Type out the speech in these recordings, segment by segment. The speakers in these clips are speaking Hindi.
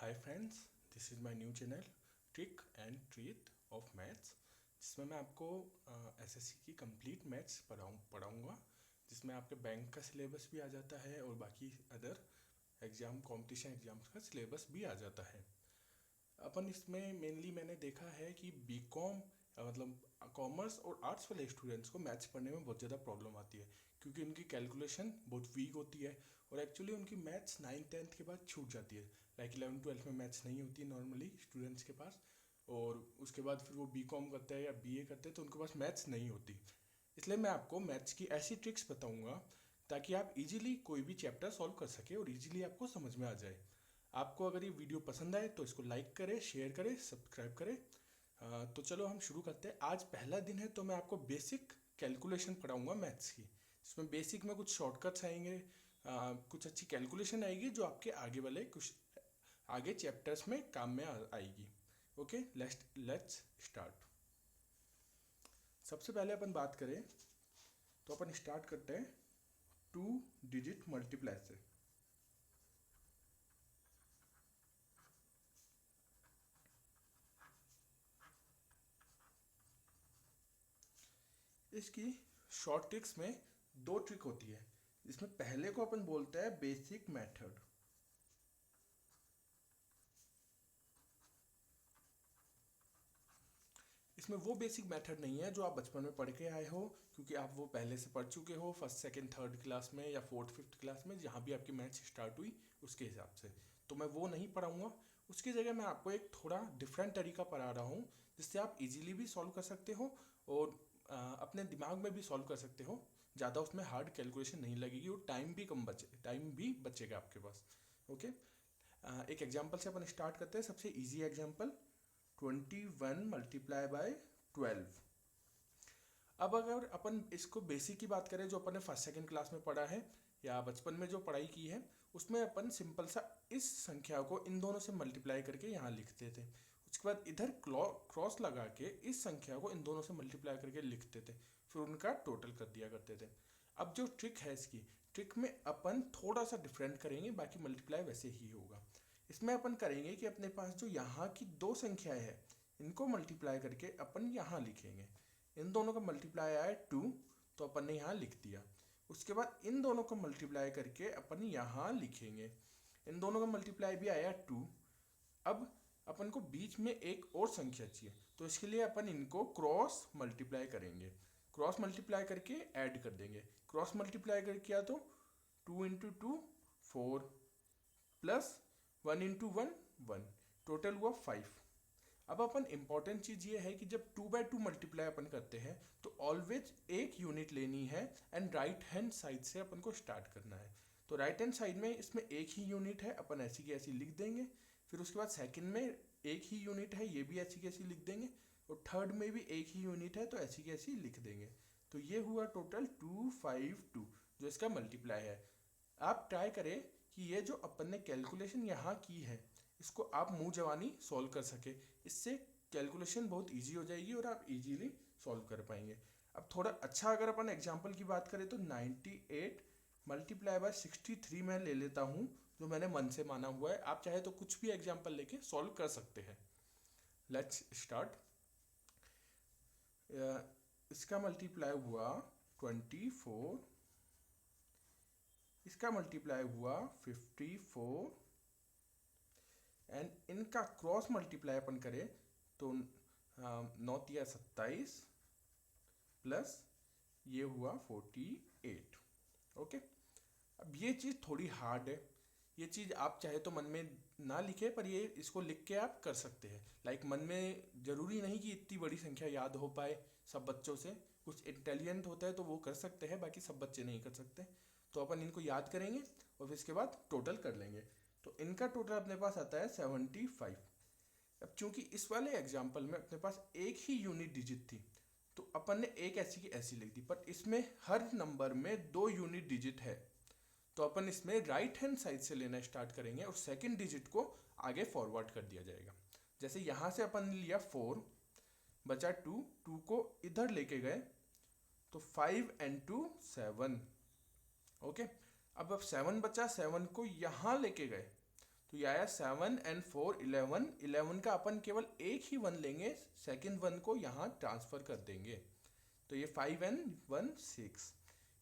Hi friends, this is my new channel trick and treat of maths, जिसमें मैं आपको एसएससी की कंप्लीट मैथ्स पढ़ाऊँगा, जिसमें आपके बैंक का सिलेबस भी आ जाता है और बाकी अदर एग्ज़ाम कॉम्पिटिशन एग्ज़ाम्स का सिलेबस भी आ जाता है। अपन इसमें मेनली मैंने देखा है कि बीकॉम मतलब कॉमर्स और आर्ट्स वाले स्टूडेंट्स को मैथ्स पढ़ने में बहुत ज़्यादा प्रॉब्लम आती है, क्योंकि उनकी कैलकुलेशन बहुत वीक होती है और एक्चुअली उनकी मैथ्स 9th-10th के बाद छूट जाती है। लाइक 11th-12th में मैथ्स नहीं होती नॉर्मली स्टूडेंट्स के पास, और उसके बाद फिर वो बीकॉम करते हैं या बीए करते हैं तो उनके पास मैथ्स नहीं होती। इसलिए मैं आपको मैथ्स की ऐसी ट्रिक्स बताऊंगा ताकि आप इजीली कोई भी चैप्टर सॉल्व कर सके और इजीली आपको समझ में आ जाए। आपको अगर ये वीडियो पसंद आए तो इसको लाइक करें, शेयर करें, सब्सक्राइब करें। तो चलो हम शुरू करते हैं। आज पहला दिन है तो मैं आपको बेसिक कैलकुलेशन पढ़ाऊंगा मैथ्स की। इसमें बेसिक में कुछ शॉर्टकट्स आएंगे, कुछ अच्छी कैलकुलेशन आएगी जो आपके आगे वाले कुछ आगे चैप्टर्स में काम में आएगी। Okay, let's start. सबसे पहले अपन बात करें तो अपन स्टार्ट करते हैं 2 डिजिट मल्टीप्लाई से। इसकी शॉर्ट ट्रिक्स में दो ट्रिक होती है, जिसमें पहले को अपन बोलते हैं बेसिक मेथड। इसमें वो बेसिक मेथड नहीं है जो आप बचपन में पढ़ के आए हो, क्योंकि आप वो पहले से पढ़ चुके हो फर्स्ट सेकंड थर्ड क्लास में या फोर्थ फिफ्थ क्लास में, जहाँ भी आपकी मैथ्स स्टार्ट हुई उसके हिसाब से। तो मैं वो नहीं पढ़ाऊँगा। उसकी जगह मैं आपको एक थोड़ा डिफरेंट तरीका पढ़ा रहा हूँ, जिससे आप इजीली भी सॉल्व कर सकते हो और अपने दिमाग में भी सॉल्व कर सकते हो। ज़्यादा उसमें हार्ड कैलकुलेशन नहीं लगेगी और टाइम भी बचेगा आपके पास। ओके, एक एग्जाम्पल से अपन स्टार्ट करते हैं। सबसे ईजी एग्जाम्पल 21 मल्टीप्लाई बाय 12। अब अगर अपन इसको बेसिक की बात करें जो अपन ने फर्स्ट सेकंड क्लास में पढ़ा है या बचपन में जो पढ़ाई की है, उसमें अपन सिंपल सा इस संख्या को इन दोनों से मल्टीप्लाई करके यहाँ लिखते थे। उसके बाद इधर क्रॉस लगा के इस संख्या को इन दोनों से मल्टीप्लाई करके लिखते थे, फिर उनका टोटल कर दिया करते थे। अब जो ट्रिक है, इसकी ट्रिक में अपन थोड़ा सा डिफरेंट करेंगे, बाकी मल्टीप्लाई वैसे ही होगा। इसमें अपन करेंगे कि अपने पास जो यहाँ की दो संख्याएं हैं, इनको मल्टीप्लाई करके अपन यहाँ लिखेंगे। इन दोनों का मल्टीप्लाई आया 2, तो अपन ने यहाँ लिख दिया। उसके बाद इन दोनों को मल्टीप्लाई करके अपन यहाँ लिखेंगे। इन दोनों का मल्टीप्लाई भी आया 2। अब अपन को बीच में एक और संख्या चाहिए, तो इसके लिए अपन इनको क्रॉस मल्टीप्लाई करेंगे। क्रॉस मल्टीप्लाई करके ऐड कर देंगे। क्रॉस मल्टीप्लाई करके किया तो 2 × 2 4 प्लस 1 × 1 1, टोटल हुआ 5। अब अपन इंपॉर्टेंट चीज ये है कि जब 2/2 मल्टीप्लाई अपन करते हैं तो ऑलवेज एक यूनिट लेनी है एंड राइट हैंड साइड से अपन को स्टार्ट करना है। तो राइट हैंड साइड में इसमें एक ही यूनिट है, अपन ऐसी की ऐसी लिख देंगे। फिर उसके बाद सेकंड में एक ही यूनिट है, ये भी ऐसी की ऐसी लिख देंगे। और थर्ड में भी एक ही यूनिट है, तो ऐसी की ऐसी लिख देंगे। तो ये हुआ टोटल 252 जो इसका मल्टीप्लाई है। आप ट्राई करें कि ये जो अपन ने कैलकुलेशन यहाँ की है, इसको आप मुंह जवानी सॉल्व कर सके। इससे कैलकुलेशन बहुत इजी हो जाएगी और आप इजीली सॉल्व कर पाएंगे। अब थोड़ा अच्छा अगर अपन एग्जांपल की बात करें तो 98 मल्टीप्लाई बाय 63 मैं ले लेता हूँ, जो मैंने मन से माना हुआ है। आप चाहे तो कुछ भी एग्जांपल लेके सॉल्व कर सकते हैं। Let's start. इसका मल्टीप्लाई हुआ 24, इसका मल्टीप्लाई हुआ 54 एंड इनका क्रॉस मल्टीप्लाई अपन करें तो 9×3 = 27 प्लस ये हुआ 48। ओके, अब ये चीज़ थोड़ी हार्ड है। ये चीज़ आप चाहे तो मन में ना लिखे, पर ये इसको लिख के आप कर सकते हैं। लाइक मन में ज़रूरी नहीं कि इतनी बड़ी संख्या याद हो पाए सब बच्चों से। कुछ इंटेलिजेंट होता है तो वो कर सकते हैं, बाकी सब बच्चे नहीं कर सकते। तो अपन इनको याद करेंगे और फिर इसके बाद टोटल कर लेंगे। तो इनका टोटल अपने पास आता है 75। अब चूंकि इस वाले एग्जाम्पल में अपने पास एक ही यूनिट डिजिट थी, तो अपन ने एक ऐसी की ऐसी लिख दी, पर इसमें हर नंबर में 2 यूनिट डिजिट है। तो अपन इसमें राइट हैंड साइड से लेना स्टार्ट करेंगे और सेकंड डिजिट को आगे फॉरवर्ड कर दिया जाएगा। जैसे यहाँ से अपन ने लिया 4, बचा 2, 2 को इधर लेके गए तो 5 and 2 7। ओके, अब 7 बचा, 7 को यहाँ लेके गए तो ये आया 7 एंड 4 11। 11 का अपन केवल एक ही वन लेंगे, सेकेंड वन को यहाँ ट्रांसफर कर देंगे, तो ये 5 एंड 1 6।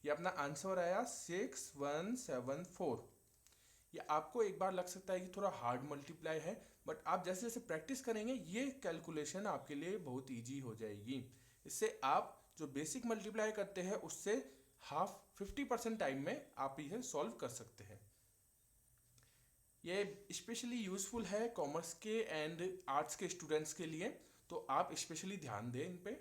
ये अपना आंसर आया 6174। ये आपको एक बार लग सकता है कि थोड़ा हार्ड मल्टीप्लाई है, बट आप जैसे जैसे प्रैक्टिस करेंगे ये कैलकुलेशन आपके लिए बहुत ईजी हो जाएगी। इससे आप जो बेसिक मल्टीप्लाई करते हैं उससे हाफ 50% टाइम में आप इसे सॉल्व कर सकते हैं। ये स्पेशली यूजफुल है कॉमर्स के एंड आर्ट्स के स्टूडेंट्स के लिए, तो आप स्पेशली ध्यान दें इन पे।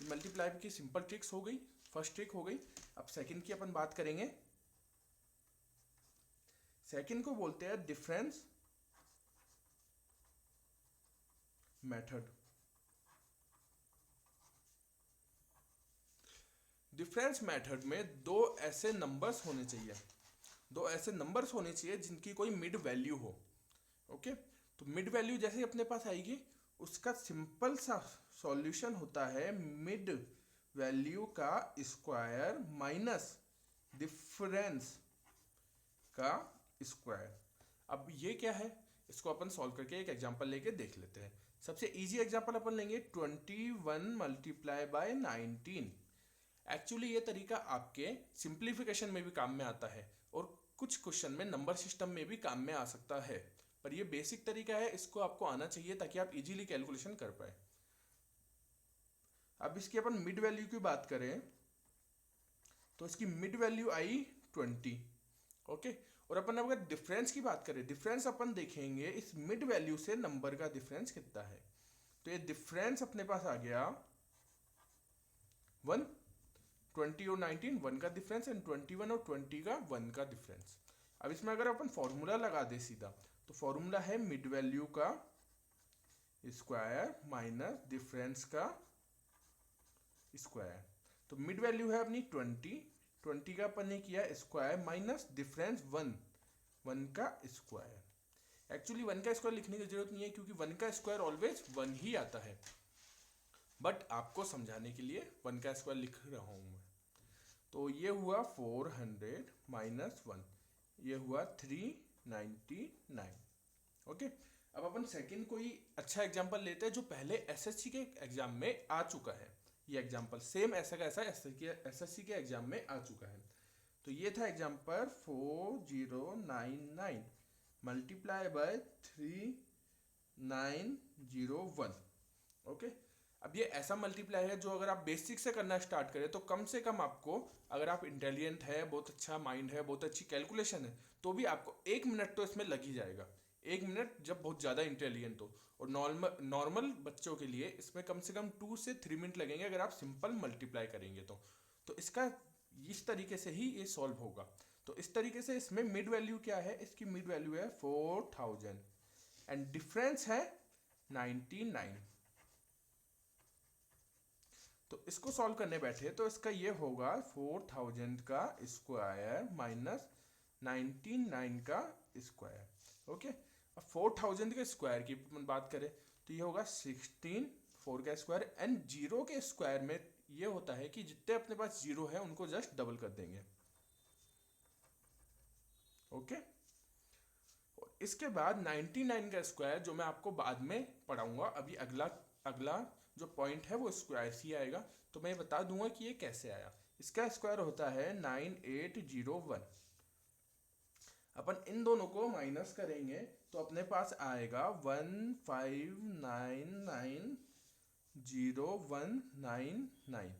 मल्टीप्लाई की सिंपल ट्रिक्स हो गई, फर्स्ट ट्रिक हो गई। अब सेकंड की अपन बात करेंगे। सेकंड को बोलते हैं डिफरेंस मेथड। डिफरेंस मेथड में दो ऐसे नंबर्स होने चाहिए जिनकी कोई मिड वैल्यू हो। ओके, तो मिड वैल्यू जैसे ही अपने पास आएगी उसका सिंपल सा सॉल्यूशन होता है मिड वैल्यू का स्क्वायर माइनस डिफरेंस का स्क्वायर। अब ये क्या है, इसको अपन सॉल्व करके एक एग्जांपल लेके देख लेते हैं। सबसे इजी एग्जांपल अपन लेंगे 21 मल्टीप्लाई बाय 19। एक्चुअली ये तरीका आपके सिंप्लीफिकेशन में भी काम में आता है और कुछ क्वेश्चन में नंबर सिस्टम में भी काम में आ सकता है, पर ये बेसिक तरीका है, इसको आपको आना चाहिए ताकि आप इजीली कैलकुलेशन कर पाए। अब इसकी अपन मिड वैल्यू की बात करें तो इसकी मिड वैल्यू आई 20। ओके, और अपन अगर डिफरेंस की बात करें, डिफरेंस अपन देखेंगे इस मिड वैल्यू से नंबर का डिफरेंस कितना है। तो ये डिफरेंस अपने पास आ गया 1। 20 और 19 1 का डिफरेंस एंड 21 और 20 का 1 का डिफरेंस। अब इसमें अगर अपन फॉर्मूला लगा दे सीधा, तो फॉर्मूला है मिड वैल्यू का स्क्वायर माइनस डिफरेंस का स्क्वायर। तो मिड वैल्यू है अपनी 20 का अपन ने किया स्क्वायर माइनस डिफरेंस 1 का स्क्वायर। एक्चुअली 1 का स्क्वायर लिखने की जरूरत नहीं है क्योंकि 1 का स्क्वायर ऑलवेज 1 ही आता है, बट आपको समझाने के लिए 1 का स्क्वायर लिख रहा हूं मैं। तो ये हुआ 400 माइनस 1, ये हुआ 399। ओके, अब अपन सेकंड कोई अच्छा एग्जांपल लेते हैं जो पहले एसएससी के एग्जाम में आ चुका है। ये एग्जांपल सेम ऐसा का ऐसा एसएससी के एग्जाम में आ चुका है। तो ये था एग्जांपल 4099 मल्टीप्लाई बाय 3901। ओके, अब ये ऐसा मल्टीप्लाई है जो अगर आप बेसिक से करना स्टार्ट करें तो कम से कम आपको, अगर आप इंटेलिजेंट है, बहुत अच्छा माइंड है, बहुत अच्छी कैलकुलेशन है, तो भी आपको 1 मिनट तो इसमें लग ही जाएगा। 1 मिनट जब बहुत ज़्यादा इंटेलिजेंट हो, और नॉर्मल बच्चों के लिए इसमें कम से कम 2 से 3 मिनट लगेंगे अगर आप सिंपल मल्टीप्लाई करेंगे तो इसका इस तरीके से ही ये सॉल्व होगा। तो इस तरीके से इसमें मिड वैल्यू क्या है, इसकी मिड वैल्यू है 4000 एंड डिफरेंस है 99। तो इसको सॉल्व करने बैठे तो इसका ये होगा 4000 का स्क्वायर माइनस 99 का स्क्वायर। ओके, अब 4000 के स्क्वायर की बात करें तो ये होगा 16, 4 का स्क्वायर एंड 0 के स्क्वायर में ये होता है कि जितने अपने पास 0 है उनको जस्ट डबल कर देंगे। ओके, और इसके बाद 99 का स्क्वायर जो मैं आपको बाद में पढ़ाऊंगा, अभी अगला जो पॉइंट है वो स्क्वायर ही आएगा, तो मैं बता दूंगा कि ये कैसे आया। इसका स्क्वायर होता है 9801। अपन इन दोनों को माइनस करेंगे तो अपने पास आएगा 15990,199।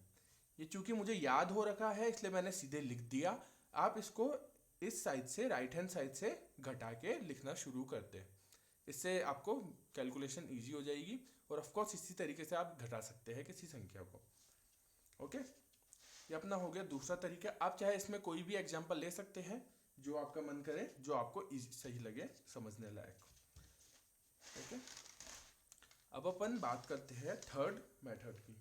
ये चूंकि मुझे याद हो रखा है इसलिए मैंने सीधे लिख दिया। आप इसको इस साइड से, राइट हैंड साइड से घटा के लिखना शुरू कर दें, इससे आपको कैलकुलेशन इजी हो जाएगी। और ऑफ कोर्स इसी तरीके से आप घटा सकते हैं किसी संख्या को। ओके, ये अपना हो गया दूसरा तरीका। आप चाहे इसमें कोई भी एग्जांपल ले सकते हैं जो आपका मन करे, जो आपको सही लगे, समझने लायक। ओके, अब अपन बात करते हैं थर्ड मेथड की।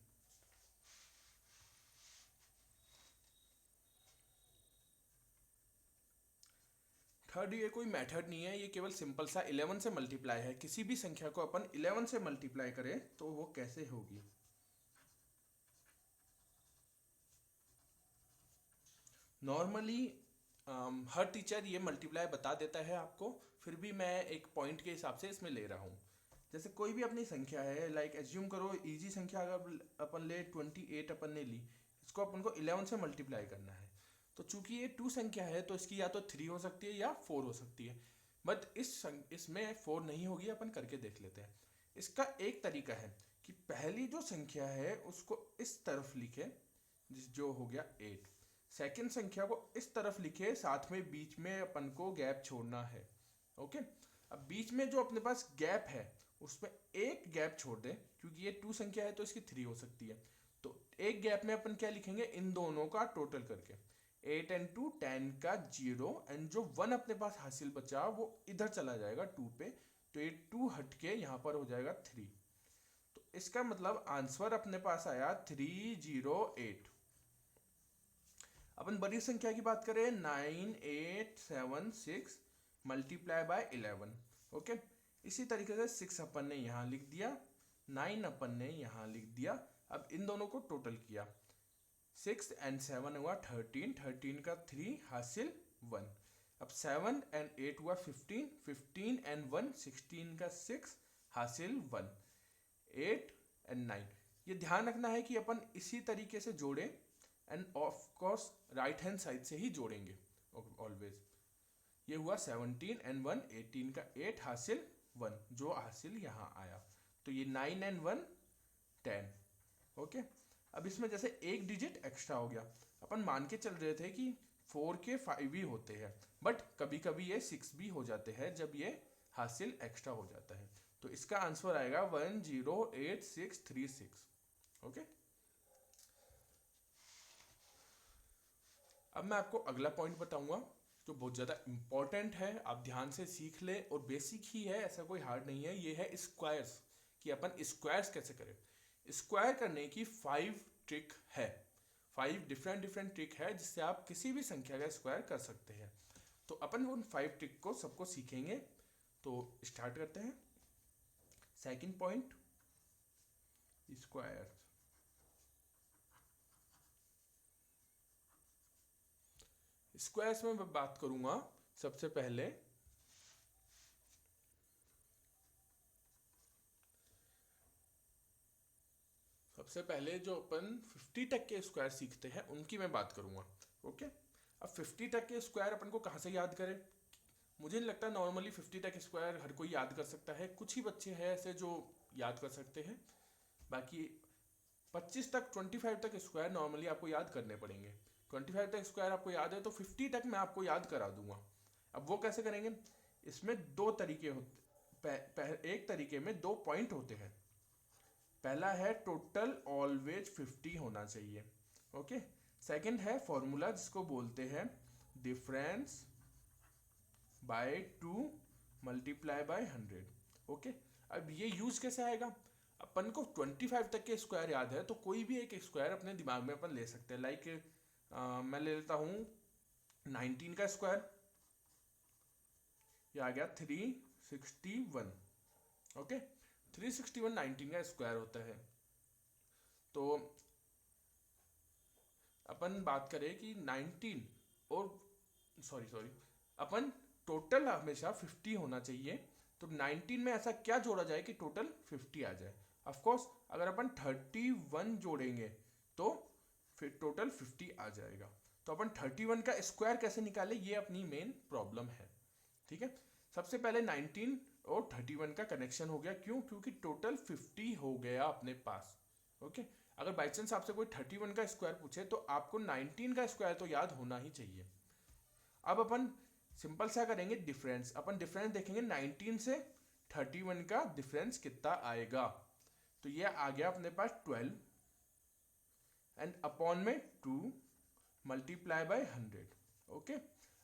थर्ड ये कोई मेथड नहीं है, ये केवल सिंपल सा 11 से मल्टीप्लाई है। किसी भी संख्या को अपन 11 से मल्टीप्लाई करें तो वो कैसे होगी। नॉर्मली हर टीचर ये मल्टीप्लाई बता देता है आपको, फिर भी मैं एक पॉइंट के हिसाब से इसमें ले रहा हूँ। जैसे कोई भी अपनी संख्या है, लाइक एज्यूम करो इजी संख्या अगर अपन ले 28 अपन ने ली, इसको अपन को 11 से मल्टीप्लाई करना है। तो चूंकि ये 2 संख्या है तो इसकी या तो 3 हो सकती है या 4 हो सकती है, बट इसमें 4 नहीं होगी, अपन करके देख लेते हैं। इसका एक तरीका है कि पहली जो संख्या है उसको इस तरफ लिखे, जो हो गया 8। सेकंड संख्या को इस तरफ लिखे, साथ में बीच में अपन को गैप छोड़ना है। ओके, अब बीच में जो अपने पास गैप है उसमें एक गैप छोड़ दें, क्योंकि ये 2 संख्या है तो इसकी 3 हो सकती है। तो एक गैप में अपन क्या लिखेंगे, इन दोनों का टोटल करके 8 and 2 10 का 0, एंड जो 1 अपने पास हासिल बचा वो इधर चला जाएगा 2 पे, तो ये 2 हट के यहाँ पर हो जाएगा 3। तो इसका मतलब आंसर अपने पास आया 308। अपन बड़ी संख्या की बात करें, 9876 मल्टीप्लाई बाय 11। ओके, इसी तरीके से 6 अपन ने यहाँ लिख दिया, 9 अपन ने यहाँ लिख दिया। अब इन दोनों को टोटल किया, 6 and 7 हुआ 13, 13 का 3 हासिल 1। अब 7 and 8 हुआ 15, 15 and 1 16 का 6 हासिल 1, 8 and 9। ये ध्यान रखना है कि अपन इसी तरीके से जोड़े, end of course right hand side से ही जोड़ेंगे ऑलवेज। ये हुआ 17 and 1 18 का 8 हासिल 1, जो हासिल यहाँ आया। तो ये 9 and 1 10। ओके, अब इसमें जैसे एक डिजिट एक्स्ट्रा हो गया। अपन मान के चल रहे थे कि 4 के 5 ही होते हैं, बट कभी कभी ये 6 भी हो जाते हैं जब ये हासिल एक्स्ट्रा हो जाता है। तो इसका आंसर आएगा 108636। ओके, अब मैं आपको अगला पॉइंट बताऊंगा जो बहुत ज़्यादा इंपॉर्टेंट है, आप ध्यान से सीख ले, और बेसिक ही है, ऐसा कोई हार्ड नहीं है। ये है स्क्वायर्स, कि अपन स्क्वायर्स कैसे करें। स्क्वायर करने की 5 ट्रिक है, 5 डिफरेंट ट्रिक है जिससे आप किसी भी संख्या का स्क्वायर कर सकते हैं। तो अपन उन 5 ट्रिक को सबको सीखेंगे। तो स्टार्ट करते हैं। Second point, square. स्क्वायर्स में मैं बात करूंगा सबसे पहले जो अपन 50 तक के स्क्वायर सीखते हैं उनकी मैं बात करूंगा। ओके, अब 50 तक के स्क्वायर अपन को कहाँ से याद करें। मुझे नहीं लगता नॉर्मली 50 तक स्क्वायर हर कोई याद कर सकता है, कुछ ही बच्चे हैं ऐसे जो याद कर सकते हैं। बाकी 25 तक 25 तक स्क्वायर नॉर्मली आपको याद करने पड़ेंगे। 25 तक स्क्वायर आपको याद है तो 50 तक मैं आपको याद करा दूंगा। अब वो कैसे करेंगे, इसमें 2 तरीके होते, एक तरीके में 2 पॉइंट होते हैं। पहला है टोटल ऑलवेज 50 होना चाहिए। ओके, सेकंड है फॉर्मूला जिसको बोलते हैं difference bye 2 multiply by 100। Okay, अब ये यूज कैसे आएगा, अपन को 25 तक के स्क्वायर याद है तो कोई भी एक स्क्वायर अपने दिमाग में अपन ले सकते हैं। लाइक मैं ले लेता हूँ 19 का स्क्वायर, ये आ गया 361। ओके, 361 19 का स्क्वायर होता है। तो अपन बात करें कि 19 और सॉरी अपन टोटल हमेशा 50 होना चाहिए। तो 19 में ऐसा क्या जोड़ा जाए कि टोटल 50 आ जाए। ऑफ कोर्स अगर अपन 31 जोड़ेंगे तो फिर टोटल 50 आ जाएगा। तो अपन 31 का स्क्वायर कैसे निकाले, ये अपनी मेन प्रॉब्लम है। ठीक है, सबसे पहले 19 और 31 का कनेक्शन हो गया, क्यों, क्योंकि टोटल 50 हो गया अपने पास। ओके, अगर बाई चांस आपसे कोई 31 का स्क्वायर पूछे तो आपको 19 का स्क्वायर तो याद होना ही चाहिए। अब अपन सिंपल सा करेंगे डिफरेंस, अपन डिफरेंस देखेंगे 19 से 31 का डिफरेंस कितना आएगा। तो ये आ गया अपने पास 12 एंड अपॉन में 2 मल्टीप्लाई बाय 100। ओके,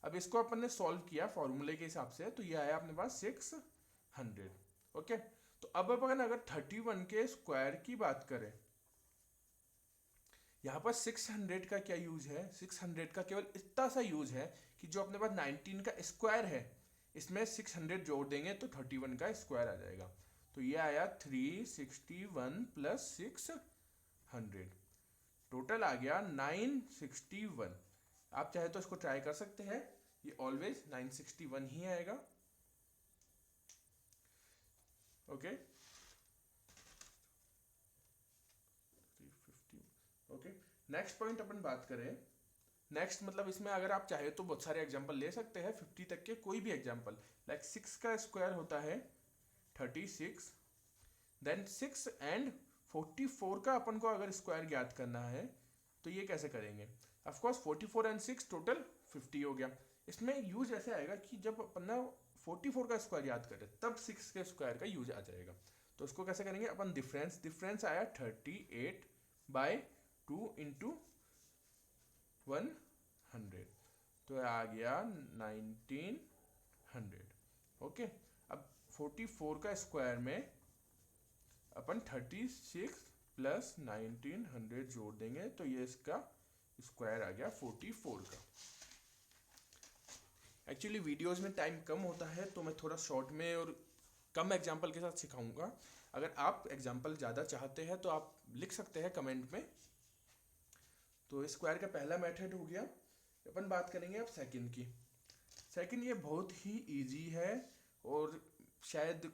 अब इसको अपन ने सॉल्व किया फॉर्मूले के हिसाब से, तो ये आया अपने पास 600। ओके, तो अब अपन अगर 31 के स्क्वायर की बात करें, यहाँ पर 600 का क्या यूज है, 600 का केवल इतना सा यूज है कि जो अपने पास 19 का स्क्वायर है इसमें 600 जोड़ देंगे तो 31 का स्क्वायर आ जाएगा। तो ये आया 361 प्लस 600, टोटल आ गया 961। आप चाहे तो इसको ट्राई कर सकते हैं, ये ऑलवेज 961 ही आएगा। ओके, 350। ओके, नेक्स्ट पॉइंट अपन बात करें। नेक्स्ट मतलब इसमें अगर आप चाहे तो बहुत सारे एग्जांपल ले सकते हैं, 50 तक के कोई भी एग्जांपल। लाइक 6 का स्क्वायर होता है 36, देन 6 एंड 44 का अपन को अगर स्क्वायर ज्ञात करना है तो ये कैसे करेंगे। ऑफ कोर्स 44 एंड 6 टोटल 50 हो गया। इसमें यूज ऐसे आएगा कि जब अपन ना 44 का स्क्वायर याद करें तब 6 के स्क्वायर का यूज आ जाएगा। तो उसको कैसे करेंगे अपन, डिफरेंस आया 38/2 इंटू 100, तो आ गया 1900। ओके, अब 44 का स्क्वायर में अपन 36 प्लस 1900 जोड़ देंगे तो ये इसका स्क्वायर आ गया 44 का। एक्चुअली वीडियोस में टाइम कम होता है तो मैं थोड़ा शॉर्ट में और कम एग्जांपल के साथ सिखाऊंगा। अगर आप एग्जांपल ज़्यादा चाहते हैं तो आप लिख सकते हैं कमेंट में। तो स्क्वायर का पहला मेथड हो गया। अपन बात करेंगे अब सेकंड की। सेकंड ये बहुत ही इजी है और शायद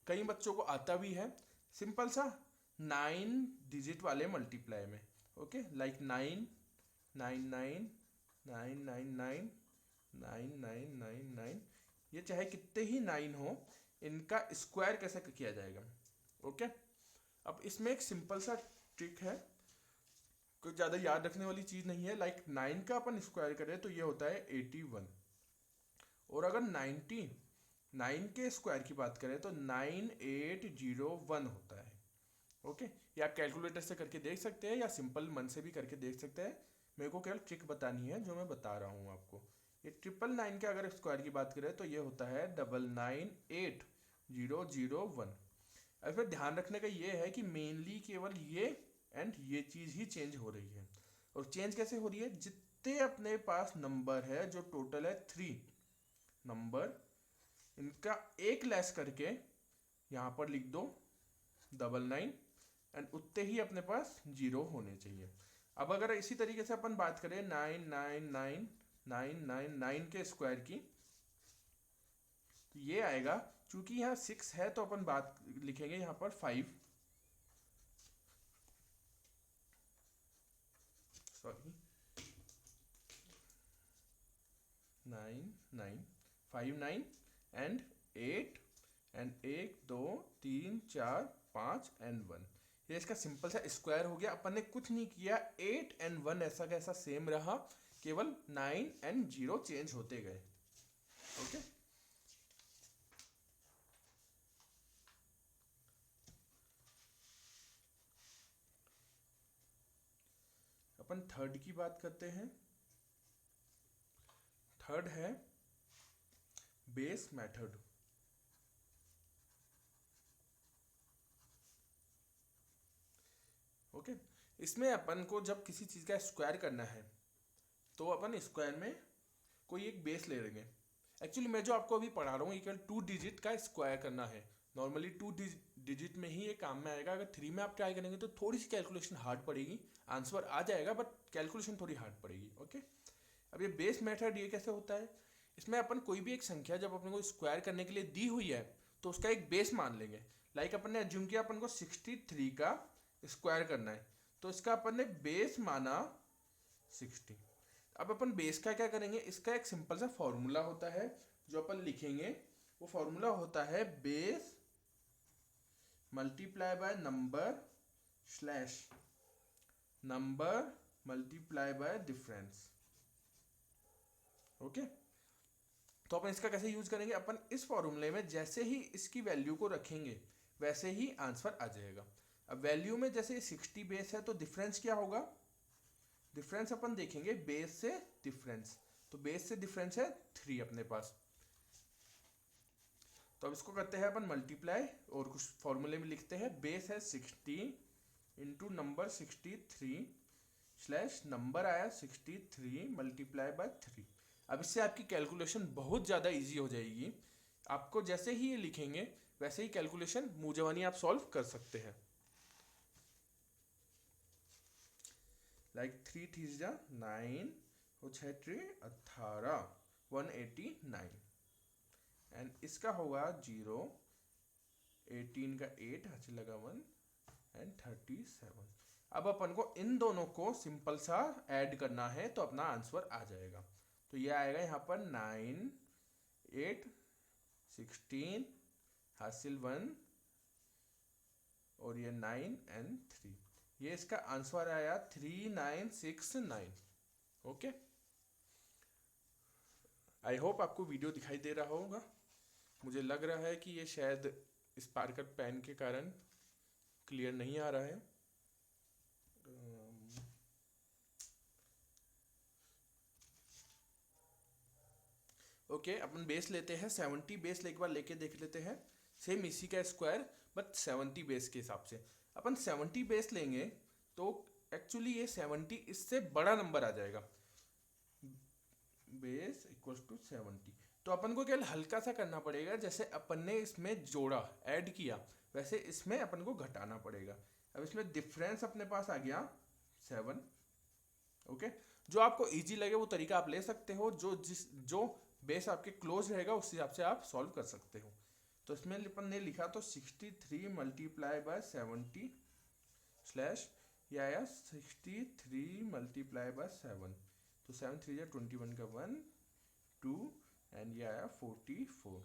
कई बच्चों को आता भी है। सिंपल सा 9 डिजिट वाले मल्टीप्लाई में। ओके, लाइक 9 9 9 9 9 9 9 9 9 9, ये चाहे कितने ही 9 हो, इनका स्क्वायर कैसे किया जाएगा। ओके, अब इसमें एक सिंपल सा ट्रिक है, कोई ज़्यादा याद रखने वाली चीज़ नहीं है। लाइक 9 का अपन स्क्वायर करें तो ये होता है 81, और अगर 99 के स्क्वायर की बात करें तो 9801 होता है। ओके, ये आप कैलकुलेटर से करके देख सकते हैं या सिंपल मन से भी करके देख सकते हैं। मेरे को केवल ट्रिक बतानी है जो मैं बता रहा हूँ आपको। ये 999 के अगर स्क्वायर की बात करें तो ये होता है 998001। अब इसमें ध्यान रखने का ये है कि मेनली केवल ये एंड ये चीज़ ही चेंज हो रही है। और चेंज कैसे हो रही है, जितने अपने पास नंबर है जो टोटल है 3 नंबर, इनका एक लेस करके यहाँ पर लिख दो 99 एंड उतने ही अपने पास 0 होने चाहिए। अब अगर इसी तरीके से अपन बात करें 999999 के स्क्वायर की, तो ये आएगा, चूंकि यहाँ 6 है तो अपन बात लिखेंगे यहाँ पर 5, सॉरी 9959 एंड 8 एंड 1 2 3 4 5 एंड 1, ये इसका सिंपल सा स्क्वायर हो गया। अपन ने कुछ नहीं किया, 8 एंड 1 ऐसा कैसा सेम रहा, केवल 9 एंड 0 चेंज होते गए। ओके, अपन थर्ड की बात करते हैं। थर्ड है बेस मेथड। ओके, इसमें अपन को जब किसी चीज़ का स्क्वायर करना है तो अपन स्क्वायर में कोई एक बेस ले लेंगे। एक्चुअली मैं जो आपको अभी पढ़ा रहा हूँ ये केवल 2 डिजिट का स्क्वायर करना है। नॉर्मली 2 डिजिट में ही ये काम में आएगा। अगर 3 में आप ट्राई करेंगे तो थोड़ी सी कैलकुलेशन हार्ड पड़ेगी। आंसर आ जाएगा बट कैलकुलेशन थोड़ी हार्ड पड़ेगी। ओके, अब ये बेस मेथड ये कैसे होता है, इसमें अपन कोई भी एक संख्या जब अपन को स्क्वायर करने के लिए दी हुई है तो उसका एक बेस मान लेंगे। लाइक अपन ने एज्यूम किया अपन को 63 का स्क्वायर करना है, तो इसका अपन ने बेस माना 60। अब अपन बेस का क्या करेंगे, इसका एक सिंपल सा फॉर्मूला होता है जो अपन लिखेंगे। वो फॉर्मूला होता है base multiply by number slash number multiply by difference. Okay, तो अपन इसका कैसे यूज करेंगे, अपन इस फॉर्मूले में जैसे ही इसकी वैल्यू को रखेंगे वैसे ही आंसर आ जाएगा। अब वैल्यू में जैसे 60 बेस है तो डिफरेंस क्या होगा, डिफरेंस अपन देखेंगे बेस से डिफरेंस, तो बेस से डिफरेंस है 3 अपने पास। तो अब इसको करते हैं अपन मल्टीप्लाई और कुछ फॉर्मूले में लिखते हैं बेस है 60 इंटू नंबर 63 स्लैश नंबर आया 63 मल्टीप्लाई बाय 3। अब इससे आपकी कैलकुलेशन बहुत ज़्यादा इजी हो जाएगी। आपको जैसे ही ये लिखेंगे वैसे ही कैलकुलेशन मुँह जवानी आप सॉल्व कर सकते हैं। लाइक 3 3 जा 9 और 6 3 18, 189 एंड इसका होगा 0, 18 का 8 हासिल लगा 1 एंड 37। अब अपन को इन दोनों को सिंपल सा ऐड करना है तो अपना आंसर आ जाएगा। तो ये आएगा यहाँ पर 9, 8, 16 हासिल 1 और ये 9 एंड 3। ये इसका आंसर आया 3969। ओके, आई होप आपको वीडियो दिखाई दे रहा होगा। मुझे लग रहा है कि ये शायद स्पार्कर पेन के कारण क्लियर नहीं आ रहा है। ओके, अपन बेस लेते हैं 70 बेस एक बार लेके देख लेते हैं। सेम इसी का स्क्वायर बट 70 बेस के हिसाब से अपन 70 बेस लेंगे तो एक्चुअली ये 70 इससे बड़ा नंबर आ जाएगा। Base equals to 70। तो अपन को केवल हल्का सा करना पड़ेगा, जैसे अपन ने इसमें जोड़ा ऐड किया वैसे इसमें अपन को घटाना पड़ेगा। अब इसमें डिफरेंस अपने पास आ गया 7। ओके, जो आपको इजी लगे वो तरीका आप ले सकते हो, जो बेस आपके क्लोज रहेगा उस हिसाब से आप सॉल्व कर सकते हो। तो इसमें अपन ने लिखा तो 63 मल्टीप्लाई बाय 70 स्लैश ये आया 63 मल्टीप्लाई बाय 7। तो 7 3 21 का 1 2 एंड ये आया 44।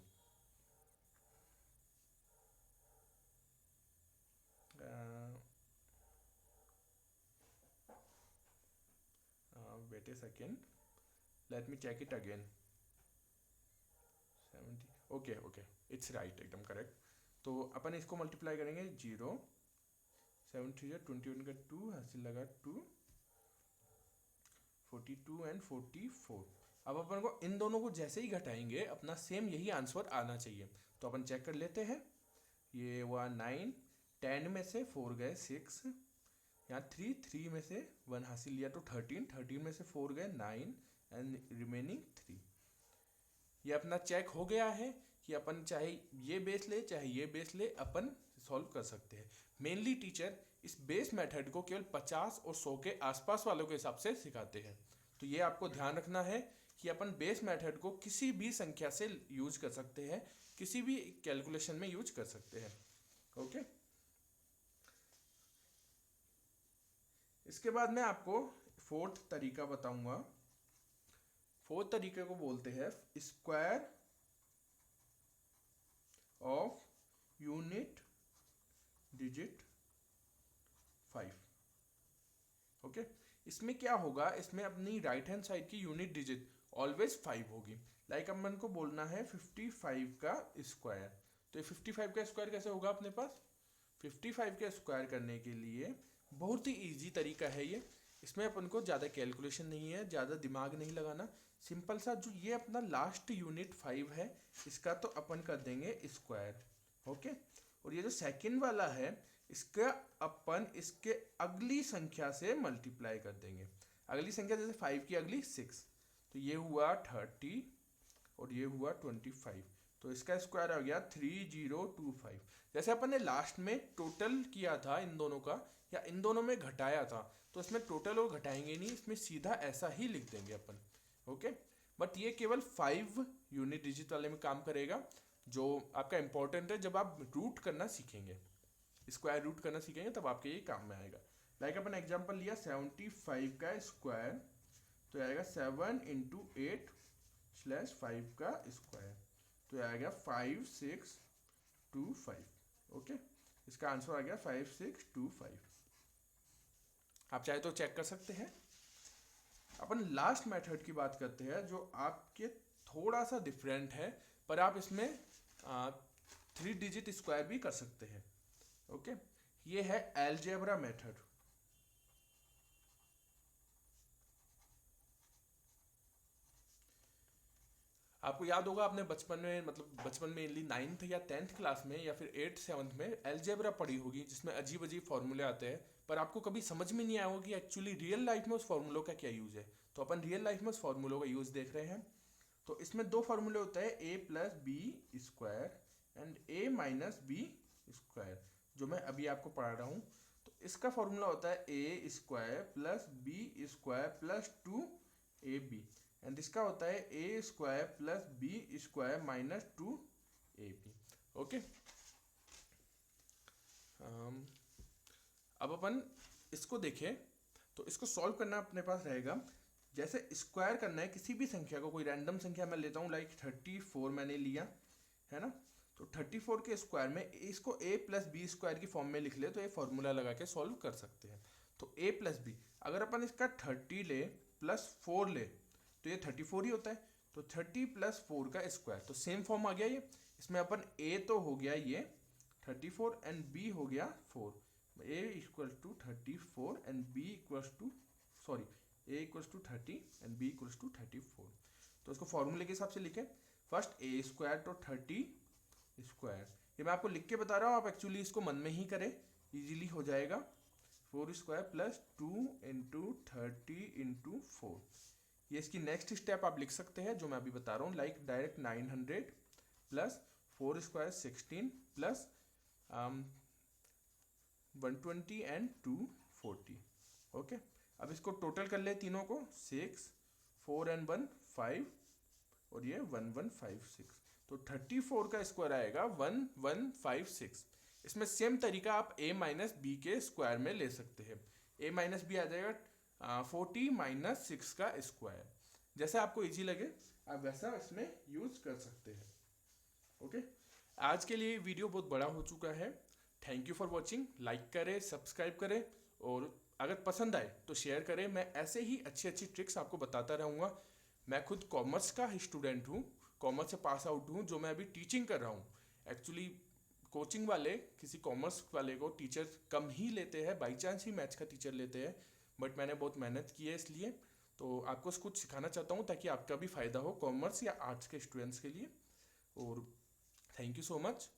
Wait a second, let me check it again. 70, okay okay, it's right, एकदम करेक्ट। तो अपन इसको मल्टीप्लाई करेंगे 0, 7 3 21 का 2 हासिल लगा 2, 42 एंड 44। अब अपन को इन दोनों को जैसे ही घटाएंगे अपना सेम यही आंसर आना चाहिए। तो अपन चेक कर लेते हैं। ये हुआ 9, 10 में से 4 गए 6, यहाँ 3 में से 1 हासिल लिया तो 13 में से 4 गए 9 एंड रिमेनिंग 3। ये अपना चेक हो गया है कि अपन चाहे ये बेस ले चाहे ये बेस ले अपन सॉल्व कर सकते हैं। मेनली टीचर इस बेस मेथड को केवल 50 और 100 के आसपास वालों के हिसाब से सिखाते हैं। तो ये आपको ध्यान रखना है कि अपन बेस मेथड को किसी भी संख्या से यूज कर सकते हैं, किसी भी कैलकुलेशन में यूज कर सकते हैं। ओके, इसके बाद मैं आपको फोर्थ तरीका बताऊंगा। फोर्थ तरीके को बोलते हैं square of unit digit 5। Okay, इसमें क्या होगा, इसमें अपनी राइट हैंड साइड की यूनिट डिजिट ऑलवेज 5 होगी। लाइक अपन को बोलना है 55 का स्क्वायर। तो ये 55 का स्क्वायर कैसे होगा अपने पास? 55 का स्क्वायर करने के लिए बहुत ही इजी तरीका है ये। इसमें अपन को ज़्यादा कैलकुलेशन नहीं है, ज़्यादा दिमाग नहीं लगाना। सिंपल सा जो ये अपना लास्ट यूनिट 5 है इसका तो अपन कर देंगे स्क्वायर। ओके, और ये जो सेकंड वाला है इसका अपन इसके अगली संख्या से मल्टीप्लाई कर देंगे। अगली संख्या जैसे 5 की अगली 6, तो ये हुआ 30 और ये हुआ 25। तो इसका स्क्वायर आ गया 3025। जैसे अपन ने लास्ट में टोटल किया था इन दोनों का या इन दोनों में घटाया था, तो इसमें टोटल और घटाएंगे नहीं, इसमें सीधा ऐसा ही लिख देंगे अपन। ओके, बट ये केवल 5 यूनिट डिजिट वाले में काम करेगा, जो आपका इंपॉर्टेंट है। जब आप रूट करना सीखेंगे, स्क्वायर रूट करना सीखेंगे, तब आपके ये काम में आएगा। लाइक अपन एग्जांपल लिया 75 का स्क्वायर, तो आएगा 7 इंटू 8 स्लैश 5 का स्क्वायर, तो आएगा 5625। ओके, इसका आंसर आ गया 5625। आप चाहे तो चेक कर सकते हैं। अपन लास्ट मेथड की बात करते हैं जो आपके थोड़ा सा डिफरेंट है, पर आप इसमें 3 डिजिट स्क्वायर भी कर सकते हैं। ओके, ये है अलजेब्रा मेथड। आपको याद होगा आपने बचपन में, मतलब बचपन में मेनली 9th या 10th क्लास में या फिर 8th 7th में अलजेब्रा पढ़ी होगी, जिसमें अजीब अजीब फॉर्मूले आते हैं, पर आपको कभी समझ में नहीं आया होगा कि एक्चुअली रियल लाइफ में उस फॉर्मूलों का क्या यूज़ है। तो अपन रियल लाइफ में उस फॉर्मूलों का यूज़ देख रहे हैं। तो इसमें 2 फॉर्मूले होते हैं, a plus b square and a minus b square, जो मैं अभी आपको पढ़ा रहा हूँ। तो इसका फॉर्मूला होता है a square plus b square plus 2ab and इसका होता है a square plus b square minus 2ab। Okay, अब अपन इसको देखें तो इसको सॉल्व करना अपने पास रहेगा। जैसे स्क्वायर करना है किसी भी संख्या को, कोई रैंडम संख्या मैं लेता हूँ, लाइक 34 मैंने लिया है ना, तो 34 के स्क्वायर में इसको a प्लस बी स्क्वायर की फॉर्म में लिख ले तो ये फॉर्मूला लगा के सॉल्व कर सकते हैं। तो a प्लस बी, अगर अपन इसका 30 ले प्लस 4 ले तो ये 34 ही होता है। तो 30 प्लस 4 का स्क्वायर, तो सेम फॉर्म आ गया ये। इसमें अपन a तो हो गया ये 34 एंड b हो गया 4। a equal to 34 and b equals to sorry a equals to 30 and b equals to 34। तो इसको फॉर्मूले के हिसाब से लिखें, फर्स्ट a स्क्वायर तो 30 स्क्वायर, ये मैं आपको लिख के बता रहा हूँ, आप एक्चुअली इसको मन में ही करें, इजीली हो जाएगा। 4 स्क्वायर प्लस 2 इंटू 30 इंटू 4, ये इसकी नेक्स्ट स्टेप आप लिख सकते हैं जो मैं अभी बता रहा हूँ, like direct 900 plus 4 square 16 plus 120 and 240। Okay, अब इसको टोटल कर ले तीनों को, 6 4 एंड 1 5 और ये 1156। तो 34 का स्क्वायर आएगा 1156। इसमें सेम तरीका आप a माइनस बी के स्क्वायर में ले सकते हैं। a माइनस बी आ जाएगा 40 माइनस 6 का स्क्वायर। जैसे आपको इजी लगे आप वैसा इसमें यूज कर सकते हैं। ओके, आज के लिए वीडियो बहुत बड़ा हो चुका है। Thank you for watching. Like करें, सब्सक्राइब करें और अगर पसंद आए तो शेयर करें। मैं ऐसे ही अच्छी अच्छी ट्रिक्स आपको बताता रहूँगा। मैं खुद कॉमर्स का ही स्टूडेंट हूँ, कॉमर्स से पास आउट हूँ, जो मैं अभी टीचिंग कर रहा हूँ। एक्चुअली कोचिंग वाले किसी कॉमर्स वाले को टीचर कम ही लेते हैं, बाई चांस ही मैथ्स का टीचर लेते हैं, बट मैंने बहुत मेहनत की है इसलिए। तो आपको कुछ सिखाना चाहता हूँ ताकि आपका भी फ़ायदा हो कॉमर्स या आर्ट्स के स्टूडेंट्स के लिए। और थैंक यू सो मच।